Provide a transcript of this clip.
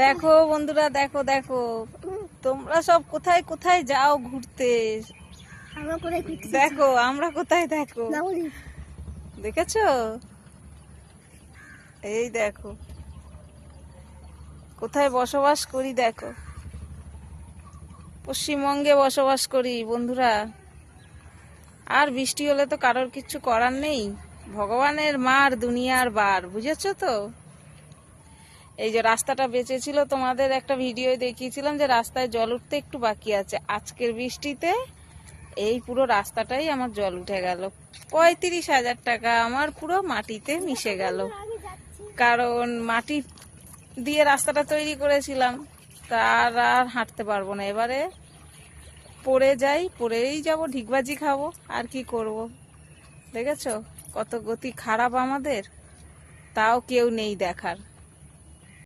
দেখো বন্ধুরা, দেখো দেখো তোমরা সব কোথায় কোথায় যাও ঘুরতে। দেখো আমরা কোথায়, দেখো দেখেছো? এই দেখো কোথায় বসবাস করি। দেখো পশ্চিমবঙ্গে বসবাস করি বন্ধুরা। আর বৃষ্টি হলে তো কারোর কিছু করার নেই, ভগবানের মার দুনিয়ার বার, বুঝেছো তো? এই যে রাস্তাটা বেঁচেছিল, তোমাদের একটা ভিডিও দেখিয়েছিলাম যে রাস্তায় জল উঠতে একটু বাকি আছে। আজকের বৃষ্টিতে এই পুরো রাস্তাটাই আমার জল উঠে গেল। 35,000 টাকা আমার পুরো মাটিতে মিশে গেল, কারণ মাটি দিয়ে রাস্তাটা তৈরি করেছিলাম। তার আর হাঁটতে পারবো না, এবারে পড়ে যাই, পড়েই যাবো, ঢিকবাজি খাবো, আর কি করব। দেখেছো কত গতি খারাপ আমাদের, তাও কেউ নেই দেখার।